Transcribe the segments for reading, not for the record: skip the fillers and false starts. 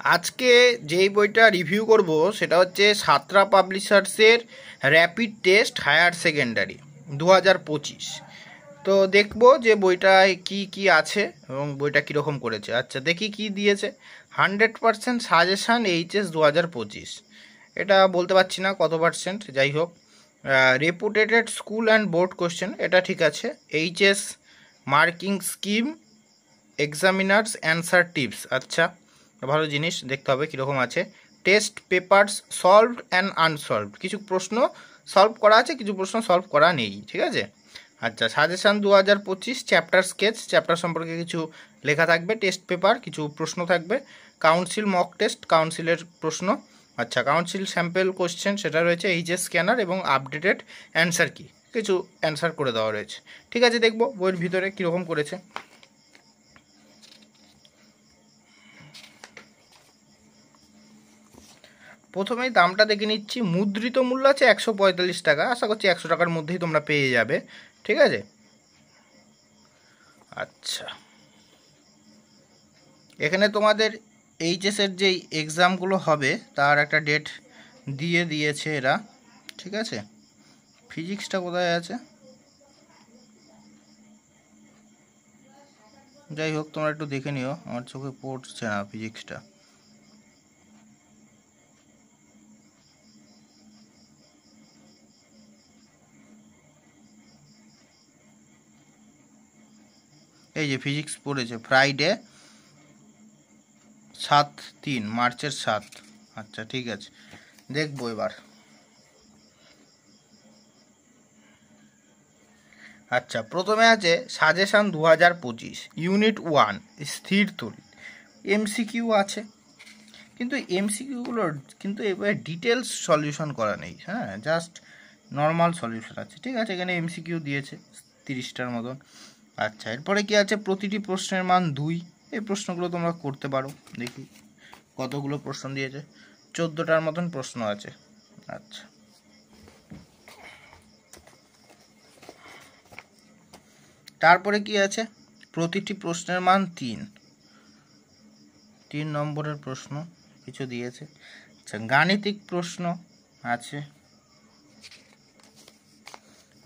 আজকে যেই বইটা রিভিউ করব সেটা হচ্ছে সাতরা পাবলিশার্সের র্যাপিড টেস্ট হায়ার সেকেন্ডারি 2025। তো দেখবো যে বইটায় কি কি আছে এবং বইটা কীরকম করেছে। আচ্ছা দেখি কি দিয়েছে। 100% সাজেশান এইচএস 2025। এটা বলতে পারছি না কত পার্সেন্ট, যাই হোক। Reputed school and board question, এটা ঠিক আছে। HS marking scheme, examiners answer tips, আচ্ছা ভালো জিনিস, দেখতে হবে কীরকম আছে। Test papers solved and unsolved, কিছু প্রশ্ন সলভ করা আছে, কিছু প্রশ্ন সলভ করা নেই, ঠিক আছে। আচ্ছা সাজেশান 2025, চ্যাপ্টার স্কেচ, চ্যাপ্টার সম্পর্কে কিছু লেখা থাকবে। টেস্ট পেপার, কিছু প্রশ্ন থাকবে। কাউন্সিল মক টেস্ট, কাউন্সিলের প্রশ্ন। আচ্ছা কাউন্সিল স্যাম্পল কোশ্চেন, সেটা রয়েছে। এইচএস স্ক্যানার এবং আপডেটেড অ্যান্সার কি, কিছু অ্যান্সার করে দেওয়া রয়েছে। ঠিক আছে, দেখবো বইয়ের ভিতরে কীরকম করেছে। প্রথমেই দামটা দেখে নিচ্ছি। মুদ্রিত মূল্য আছে 145 টাকা, আশা করছি 100 টাকার মধ্যেই তোমরা পেয়ে যাবে, ঠিক আছে। আচ্ছা এখানে তোমাদের এইচএসের যেই এক্সামগুলো হবে তার একটা ডেট দিয়ে দিয়েছে এরা, ঠিক আছে। ফিজিক্সটা কোথায় আছে, যাই হোক তোমরা একটু দেখে নিও, আমার চোখে পড়ছে না ফিজিক্সটা। এই যে ফিজিক্স পড়েছে ফ্রাইডে 7/3, মার্চের 7। আচ্ছা ঠিক আছে, দেখবো এবার। আচ্ছা প্রথমে আছে সাজেশান 2025, ইউনিট 1 স্থির তড়িৎ। এমসিকিউ আছে, কিন্তু এমসিকিউগুলোর কিন্তু এবার ডিটেলস সলিউশন করা নেই, হ্যাঁ, জাস্ট নর্মাল সলিউশন আছে, ঠিক আছে। এখানে এমসিকিউ দিয়েছে 30টার মতন। আচ্ছা এরপরে কি আছে, প্রতিটি প্রশ্নের মান 2। এই প্রশ্নগুলো তোমরা করতে পারো, দেখি কতগুলো প্রশ্ন দিয়েছে। 14টার মতন প্রশ্ন আছে। আচ্ছা তারপরে কি আছে, প্রতিটি প্রশ্নের মান 3 নম্বরের প্রশ্ন কিছু দিয়েছে। আচ্ছা গাণিতিক প্রশ্ন আছে।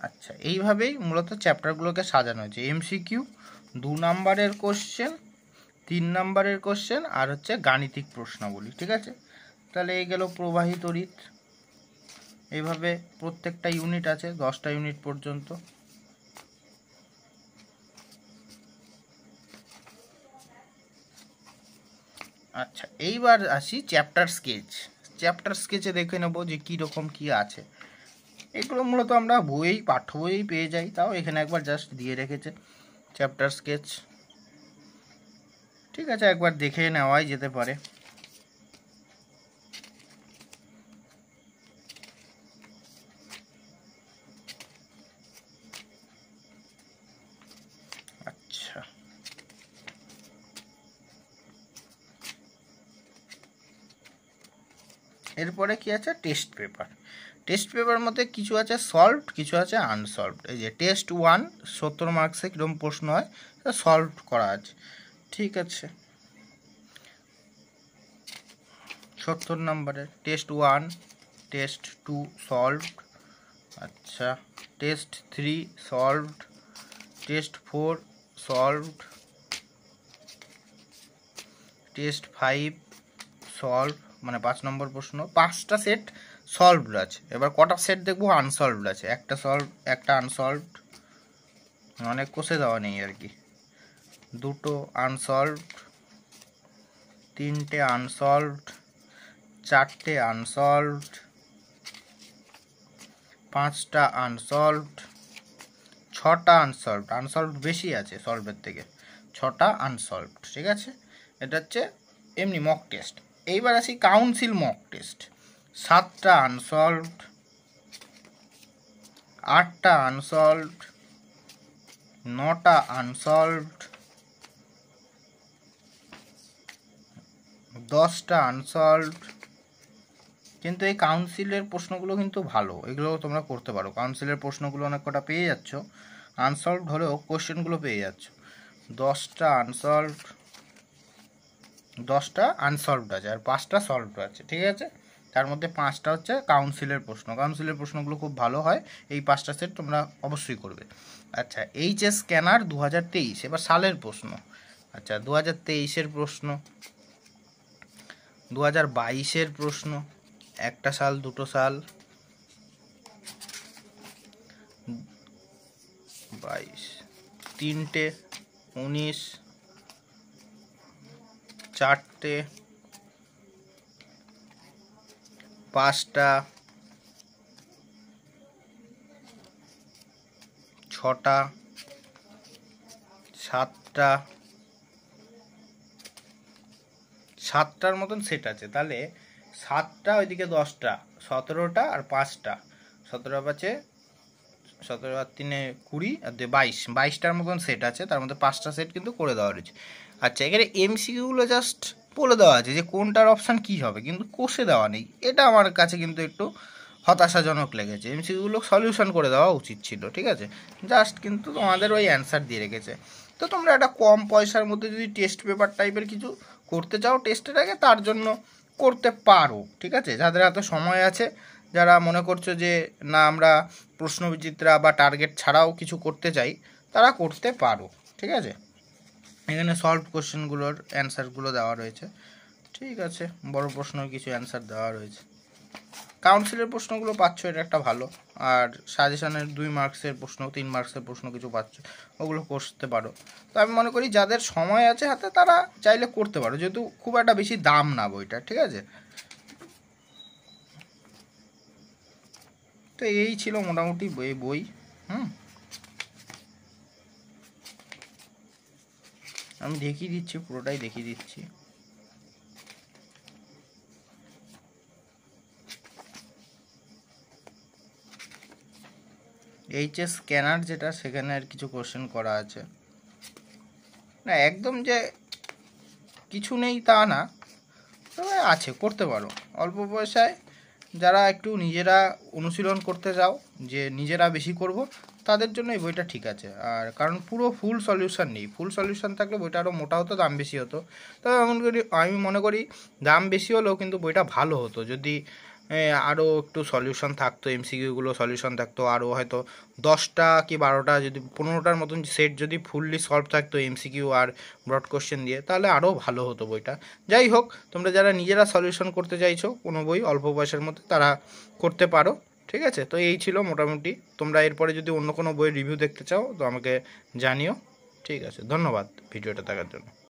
আচ্ছা এইভাবেই মূলত চ্যাপ্টারগুলোকে সাজানো হয়েছে। এমসিকিউ, 2 নম্বরের কোশ্চেন, 3 নম্বরের কোশ্চেন, আর হচ্ছে গাণিতিক প্রশ্নাবলী, ঠিক আছে। তাহলে এই গেল প্রবাহী তড়িৎ। এইভাবে প্রত্যেকটা ইউনিট আছে, 10টা ইউনিট পর্যন্ত। আচ্ছা এইবার আসি চ্যাপ্টার স্কেচ। চ্যাপ্টার স্কেচে দেখে নেব যে কীরকম কী আছে। এগুলো মূলত আমরা বইয়েই, পাঠ্য বইয়েই পেয়ে যাই, তাও এখানে একবার জাস্ট দিয়ে রেখেছে চ্যাপ্টার স্কেচ, ঠিক আছে, একবার দেখে নেওয়াই যেতে পারে। আচ্ছা এরপরে কি আছে, টেস্ট পেপার। টেস্ট পেপার মধ্যে কিছু আছে সলভড, কিছু আছে আনসলভড। এই যে টেস্ট 1 70 মার্কসে কীরকম প্রশ্ন হয় সলভ করা আছে, ঠিক আছে। 70 নম্বরের টেস্ট 1, টেস্ট 2 সলভড। আচ্ছা test 3 solved, test 4 solved, test 5 solve, মানে 5 নম্বর প্রশ্ন। 5টা সেট সলভড আছে, এবার কটা সেট দেখবো আনসলভড আছে। একটা সলভ, একটা আনসলভড, অনেক কষে দেওয়া নেই আর কি। 2টো আনসলভড, 3টে আনসলভড, 4টে আনসলভড, 5টা আনসলভড, 6টা আনসলভড। আনসলভড বেশি আছে সলভের থেকে, 6টা আনসলভড, ঠিক আছে। এটা হচ্ছে এমনি মক টেস্ট। এইবার আসি কাউন্সিল মক টেস্ট। 7টা আনসলভড, 8টা আনসলভড, 9টা আনসলভড, 10টা আনসলভড। কিন্তু এই কাউন্সিলের প্রশ্নগুলো কিন্তু ভালো, এগুলো তোমরা করতে পারো। কাউন্সিলের প্রশ্নগুলো অনেক কটা পেয়ে যাচ্ছ, আনসলভড হলেও কোশ্চেনগুলো পেয়ে যাচ্ছ। 10টা আনসলভড, 10টা আনসলভড আছে আর 5টা সলভড আছে, ঠিক আছে। তার মধ্যে 5টা হচ্ছে কাউন্সিলের প্রশ্ন। কাউন্সিলের প্রশ্নগুলো খুব ভালো হয়, এই 5টা সেট তোমরা অবশ্যই করবে। আচ্ছা, এইচএস স্ক্যানার 2023, এবার সালের প্রশ্ন। আচ্ছা, 2023-এর প্রশ্ন, 2022-এর প্রশ্ন, একটা সাল, দুটো সাল, 22, 3টে, 19, 4টে, 5টা, 6টা, 7টা, 7টার মতন সেট আছে। তাহলে 7টা, ওইদিকে 10টা, 17টা আর 5টা, 17 পাঁচে 17 আর 3-এ 20 আর 22টার মতন সেট আছে। তার মধ্যে 5টা সেট কিন্তু করে দেওয়া রয়েছে। আচ্ছা, এখানে এমসিকিউগুলো জাস্ট বলে দেওয়া আছে যে কোনটার অপশান কী হবে, কিন্তু কষে দেওয়া নেই। এটা আমার কাছে কিন্তু একটু হতাশাজনক লেগেছে। এমসিকিউগুলো সলিউশন করে দেওয়া উচিত ছিল, ঠিক আছে। জাস্ট কিন্তু তোমাদের ওই অ্যান্সার দিয়ে রেখেছে। তো তোমরা একটা কম পয়সার মধ্যে যদি টেস্ট পেপার টাইপের কিছু করতে চাও টেস্টের আগে, তার জন্য করতে পারো, ঠিক আছে। যাদের হাতে সময় আছে, যারা মনে করছো যে না আমরা প্রশ্নবিচিত্রা বা টার্গেট ছাড়াও কিছু করতে চাই, তারা করতে পারো, ঠিক আছে। এখানে সলভ কোশ্চেনগুলোর অ্যান্সারগুলো দেওয়া রয়েছে, ঠিক আছে। বড় প্রশ্নের কিছু অ্যান্সার দেওয়া রয়েছে। কাউন্সিলের প্রশ্নগুলো পাচ্ছ, এটা একটা ভালো। আর সাজেশনের 2 মার্কসের প্রশ্ন, 3 মার্কসের প্রশ্ন কিছু পাচ্ছ, ওগুলো করতে পারো। তো আমি মনে করি যাদের সময় আছে হাতে, তারা চাইলে করতে পারো, যেহেতু খুব একটা বেশি দাম না বইটা, ঠিক আছে। তো এই ছিল মোটামুটি বই। আমি দেখিয়ে দিচ্ছি, পুরোটাই দেখিয়ে দিচ্ছি। এইচএস স্ক্যানার যেটা, সেখানে আর কিছু কোশ্চেন করা আছে না, একদম যে কিছু নেই তা না, তবে আছে, করতে পারো অল্প পয়সায়। যারা একটু নিজেরা অনুশীলন করতে চাও যে নিজেরা বেশি করব, তাদের জন্য এই বইটা ঠিক আছে। আর কারণ পুরো ফুল সলিউশন নেই, ফুল সলিউশন থাকলে বইটা আরও মোটা হতো, দাম বেশি হতো। তবে আমি মনে করি দাম বেশি হলেও কিন্তু বইটা ভালো হতো যদি আরও একটু সলিউশন থাকতো, এমসিকিউগুলো সলিউশন থাকতো, আরও হয়তো 10টা কি 12টা, যদি 15টার মতন সেট যদি ফুললি সলভ থাকতো এমসিকিউ আর ব্রড কোশ্চেন দিয়ে, তাহলে আরও ভালো হতো বইটা। যাই হোক, তোমরা যারা নিজেরা সলিউশন করতে চাইছো কোনো বই অল্প পয়সার মধ্যে, তারা করতে পারো, ঠিক আছে। তো এই ছিল মোটামুটি। তোমরা এরপরে যদি অন্য কোনো বইয়ের রিভিউ দেখতে চাও তো আমাকে জানিও, ঠিক আছে। ধন্যবাদ ভিডিওটা দেখার জন্য।